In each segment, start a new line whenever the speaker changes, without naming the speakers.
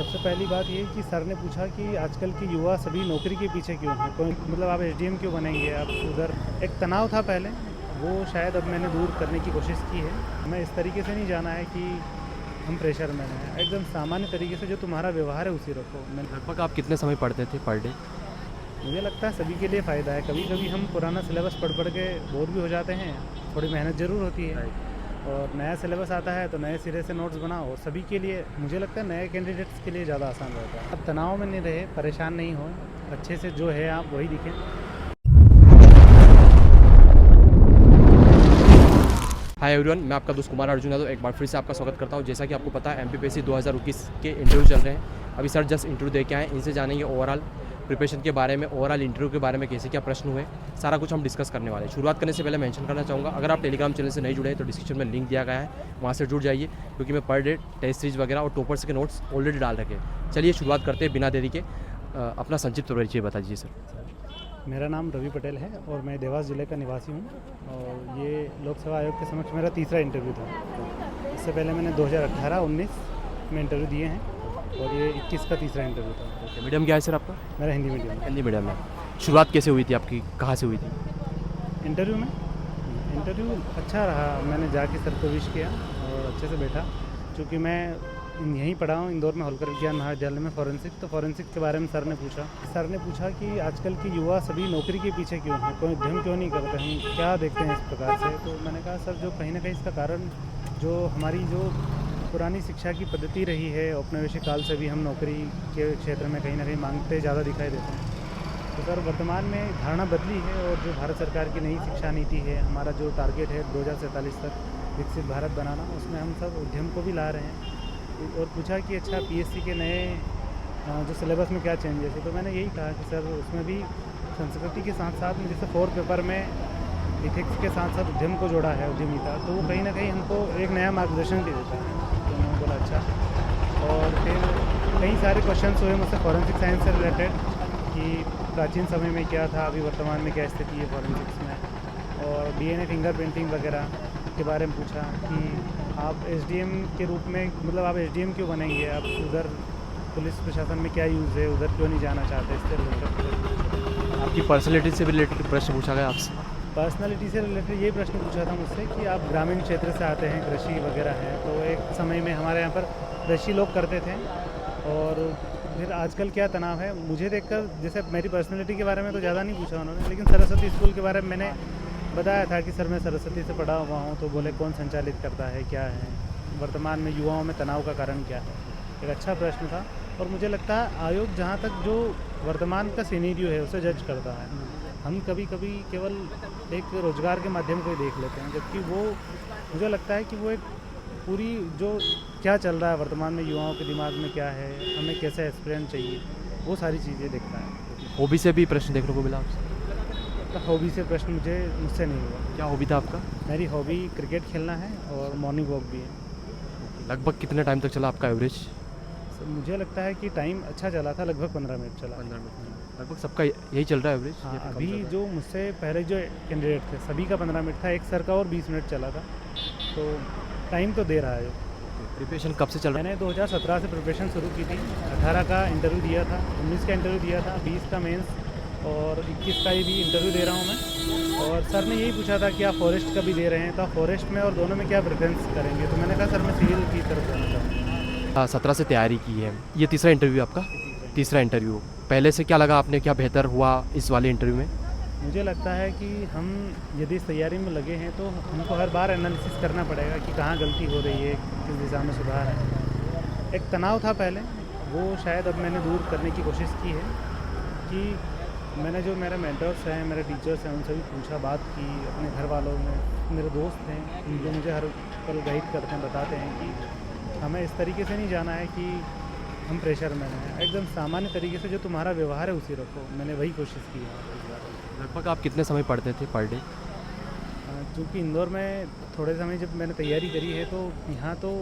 सबसे पहली बात ये कि सर ने पूछा कि आजकल के युवा सभी नौकरी के पीछे क्यों हैं, कोई मतलब आप एसडीएम क्यों बनेंगे, आप उधर एक तनाव था पहले, वो शायद अब मैंने दूर करने की कोशिश की है। हमें इस तरीके से नहीं जाना है कि हम प्रेशर में हैं, एकदम सामान्य तरीके से जो तुम्हारा व्यवहार है उसी रखो। मैं
लगभग आप कितने समय पढ़ते थे पर डे?
मुझे लगता है सभी के लिए फ़ायदा है। कभी कभी हम पुराना सिलेबस पढ़ पढ़ के बोर भी हो जाते हैं, थोड़ी मेहनत ज़रूर होती है, और नया सिलेबस आता है तो नए सिरे से नोट्स बनाओ, और सभी के लिए मुझे लगता है नए कैंडिडेट्स के लिए ज़्यादा आसान रहता है। अब तनाव में नहीं रहे, परेशान नहीं हो, अच्छे से जो है आप वही दिखें।
हाय एवरीवन, मैं आपका दोस्त कुमार अर्जुन यादव एक बार फिर से आपका स्वागत करता हूं। जैसा कि आपको पता है एमपीपीएससी 2021 के इंटरव्यू चल रहे हैं। अभी सर जस्ट इंटरव्यू दे के आए, इनसे जानेंगे ओवरऑल प्रिपरेशन के बारे में, ओवरऑल इंटरव्यू के बारे में, कैसे क्या प्रश्न हुए, सारा कुछ हम डिस्कस करने वाले हैं। शुरुआत करने से पहले मेंशन करना चाहूँगा, अगर आप टेलीग्राम चैनल से नहीं जुड़े हैं तो डिस्क्रिप्शन में लिंक दिया गया है, वहाँ से जुड़ जाइए, क्योंकि मैं पर डे टेस्ट सीरीज वगैरह और टॉपर्स के नोट्स ऑलरेडी डाल रखे हैं। चलिए शुरुआत करते हैं बिना देरी के। अपना संक्षिप्त परिचय बता दीजिए सर।
मेरा नाम रवि पटेल है और मैं देवास ज़िले का निवासी हूँ, और ये लोकसभा आयोग के समक्ष मेरा तीसरा इंटरव्यू था। इससे पहले मैंने 2018-19 में इंटरव्यू दिए हैं, और ये 21 का तीसरा इंटरव्यू था।
ओके, मीडियम क्या है सर आपका?
मेरा हिंदी मीडियम है।
हिंदी मीडियम में। शुरुआत कैसे हुई थी आपकी, कहाँ से हुई थी?
इंटरव्यू अच्छा रहा। मैंने जाके सर को विश किया और अच्छे से बैठा, क्योंकि मैं यहीं पढ़ा हूँ इंदौर में होलकर विज्ञान महाविद्यालय में फॉरेंसिक, तो फॉरेंसिक के बारे में सर ने पूछा कि आजकल के युवा सभी नौकरी के पीछे क्यों हैं, कोई उद्यम क्यों नहीं करते, हम क्या देखते हैं इस प्रकार से। तो मैंने कहा सर, जो कहीं ना कहीं इसका कारण जो हमारी जो पुरानी शिक्षा की पद्धति रही है, औपनिवेशिक काल से भी हम नौकरी के क्षेत्र में कहीं ना कहीं मांगते ज़्यादा दिखाई देते हैं। तो सर वर्तमान में धारणा बदली है, और जो भारत सरकार की नई शिक्षा नीति है, हमारा जो टारगेट है 2047 तक विकसित भारत बनाना, उसमें हम सब उद्यम को भी ला रहे हैं। और पूछा कि अच्छा पीएससी के नए जो सिलेबस में क्या चेंजेस है, तो मैंने यही कहा कि सर उसमें भी संस्कृति के साथ साथ में जैसे 4 पेपर में इथिक्स के साथ साथ उद्यम को जोड़ा है, उद्यमिता, तो वो कहीं ना कहीं हमको एक नया मार्गदर्शन भी देता है। तो मैंने बोला अच्छा। और फिर कई सारे क्वेश्चन हुए मुझसे फॉरेंसिक साइंस से रिलेटेड, कि प्राचीन समय में क्या था, अभी वर्तमान में क्या स्थिति है फॉरेंसिक्स में, और डीएनए फिंगरप्रिंटिंग वगैरह के बारे में पूछा कि आप एसडीएम के रूप में, मतलब आप एसडीएम क्यों बनेंगे, आप उधर पुलिस प्रशासन में क्या यूज़ है, उधर क्यों नहीं जाना चाहते, इससे रिलेटेड।
आपकी पर्सनैलिटी से भी रिलेटेड प्रश्न पूछा गया आपसे?
पर्सनालिटी से रिलेटेड ये प्रश्न पूछा था मुझसे कि आप ग्रामीण क्षेत्र से आते हैं, कृषि वगैरह है, तो एक समय में हमारे यहाँ पर कृषि लोग करते थे, और फिर आजकल क्या तनाव है। मुझे देखकर, जैसे मेरी पर्सनालिटी के बारे में तो ज़्यादा नहीं पूछा उन्होंने, लेकिन सरस्वती स्कूल के बारे में मैंने बताया था कि सर मैं सरस्वती से पढ़ा हुआ हूँ, तो बोले कौन संचालित करता है, क्या है, वर्तमान में युवाओं में तनाव का कारण क्या है। एक अच्छा प्रश्न था, और मुझे लगता है आयोग जहाँ तक जो वर्तमान का सिनेरियो है उसे जज करता है। हम कभी कभी केवल एक रोजगार के माध्यम को ही देख लेते हैं, जबकि वो मुझे लगता है कि वो एक पूरी जो क्या चल रहा है वर्तमान में, युवाओं के दिमाग में क्या है, हमें कैसे एक्सपीरियंस चाहिए, वो सारी चीज़ें देखता है।
हॉबी से भी प्रश्न देखने को मिला आपसे?
हॉबी से प्रश्न मुझसे नहीं हुआ।
क्या हॉबी था आपका?
मेरी हॉबी क्रिकेट खेलना है और मॉर्निंग वॉक भी है।
लगभग कितने टाइम तक चला आपका एवरेज?
मुझे लगता है कि टाइम अच्छा चला था, लगभग 15 मिनट चला।
15 मिनट लगभग सबका यही चल रहा है एवरेज?
हाँ, अभी जो मुझसे पहले जो कैंडिडेट थे सभी का 15 मिनट था, एक सर का और 20 मिनट चला था, तो टाइम तो दे रहा है।
प्रिपरेशन कब से चल रहा है?
मैंने 2017 से प्रिपरेशन शुरू की थी, 18 का इंटरव्यू दिया था, 19 का इंटरव्यू दिया था, 20 का मेंस, और 21 का भी इंटरव्यू दे रहा हूँ मैं। और सर ने यही पूछा था कि आप फॉरेस्ट का भी दे रहे हैं, तो आप फॉरेस्ट में और दोनों में क्या प्रेफरेंस करेंगे, तो मैंने कहा सर मैं सिविल की तरफ जाना चाहूँगा।
17 से तैयारी की है, ये तीसरा इंटरव्यू आपका? तीसरा इंटरव्यू। पहले से क्या लगा आपने, क्या बेहतर हुआ इस वाले इंटरव्यू में?
मुझे लगता है कि हम यदि इस तैयारी में लगे हैं तो हमको हर बार एनालिसिस करना पड़ेगा कि कहाँ गलती हो रही है, किस दिशा में सुधार है। एक तनाव था पहले, वो शायद अब मैंने दूर करने की कोशिश की है, कि मैंने जो मेरे मेंटर्स हैं, मेरे टीचर्स हैं, उनसे भी पूछा, बात की, अपने घर वालों में, मेरे दोस्त हैं जो मुझे हर पल गाइड करते हैं, बताते हैं कि हमें इस तरीके से नहीं जाना है कि हम प्रेशर में हैं, एकदम सामान्य तरीके से जो तुम्हारा व्यवहार है उसी रखो। मैंने वही कोशिश की है।
लगभग आप कितने समय पढ़ते थे पर डे?
क्योंकि इंदौर में थोड़े समय जब मैंने तैयारी करी है, तो यहाँ तो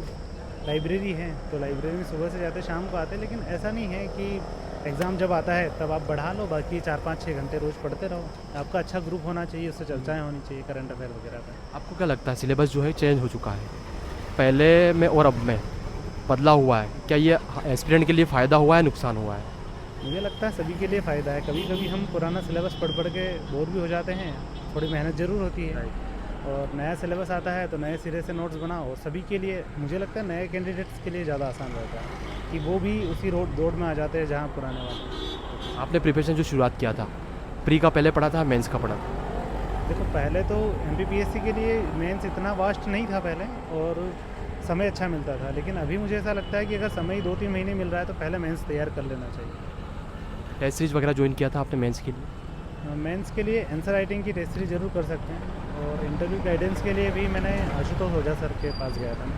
लाइब्रेरी है, तो लाइब्रेरी में सुबह से जाते शाम को आते, लेकिन ऐसा नहीं है कि एग्ज़ाम जब आता है तब आप बढ़ा लो, बाकी 4-5-6 घंटे रोज़ पढ़ते रहो। आपका अच्छा ग्रुप होना चाहिए, उससे चर्चाएँ होनी चाहिए करंट अफेयर वगैरह पर।
आपको क्या लगता है सिलेबस जो है चेंज हो चुका है पहले में और अब में? बदला हुआ है, क्या ये एस्पिरेंट के लिए फ़ायदा हुआ है, नुकसान हुआ है?
मुझे लगता है सभी के लिए फ़ायदा है। कभी कभी हम पुराना सिलेबस पढ़ पढ़ के बोर भी हो जाते हैं, थोड़ी मेहनत ज़रूर होती है, और नया सिलेबस आता है तो नए सिरे से नोट्स बनाओ। और सभी के लिए मुझे लगता है नए कैंडिडेट्स के लिए ज़्यादा आसान रहता है कि वो भी उसी दौड़ में आ जाते हैं जहाँ पुराने वाले।
आपने प्रिपरेशन जो शुरुआत किया था, प्री का पहले पढ़ा था, मेंस का पढ़ा था?
देखो, पहले तो MPPSC के लिए मेंस इतना वास्ट नहीं था पहले, और समय अच्छा मिलता था। लेकिन अभी मुझे ऐसा लगता है कि अगर समय 2-3 महीने मिल रहा है तो पहले मेंस तैयार कर लेना चाहिए।
टेस्ट सीरीज वगैरह ज्वाइन किया था आपने मेंस के लिए?
मेंस के लिए आंसर राइटिंग की टेस्ट सीरीज जरूर कर सकते हैं, और इंटरव्यू गाइडेंस के लिए भी मैंने आशुतोष ओझा सर के पास गया था,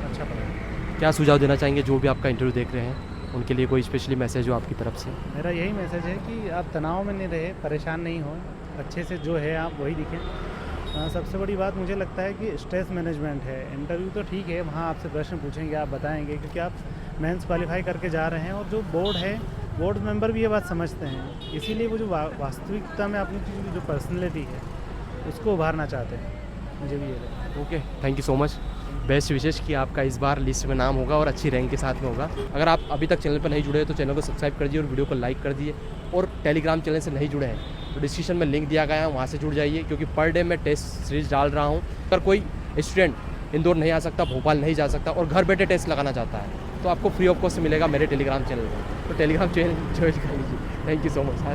अच्छा पढ़ा।
क्या सुझाव देना चाहेंगे जो भी आपका इंटरव्यू देख रहे हैं, उनके लिए कोई स्पेशली मैसेज हो आपकी तरफ से?
मेरा यही मैसेज है कि आप तनाव में नहीं रहे, परेशान नहीं हो, अच्छे से जो है आप वही दिखें। सबसे बड़ी बात मुझे लगता है कि स्ट्रेस मैनेजमेंट है। इंटरव्यू तो ठीक है, वहाँ आपसे प्रश्न पूछेंगे, आप बताएंगे, क्योंकि आप मेंस क्वालिफाई करके जा रहे हैं, और जो बोर्ड है, बोर्ड मेंबर भी ये बात समझते हैं। इसीलिए वो जो वास्तविकता में अपनी जो पर्सनैलिटी है उसको उभारना चाहते हैं। मुझे भी ये लगता है।
Okay, thank you so much. Best विशेष कि आपका इस बार लिस्ट में नाम होगा और अच्छी रैंक के साथ में होगा। अगर आप अभी तक चैनल पर नहीं जुड़े हैं तो चैनल को सब्सक्राइब कर दीजिए और वीडियो को लाइक कर दीजिए। और टेलीग्राम चैनल से नहीं जुड़े हैं तो डिस्क्रिप्शन में लिंक दिया गया है, वहाँ से जुड़ जाइए, क्योंकि पर डे मैं टेस्ट सीरीज डाल रहा हूँ। अगर कोई स्टूडेंट इंदौर नहीं आ सकता, भोपाल नहीं जा सकता और घर बैठे टेस्ट लगाना चाहता है तो आपको फ्री ऑफ कॉस्ट मिलेगा मेरे टेलीग्राम चैनल पर। तो टेलीग्राम चैनल ज्वाइन कर लीजिए। Thank you so much.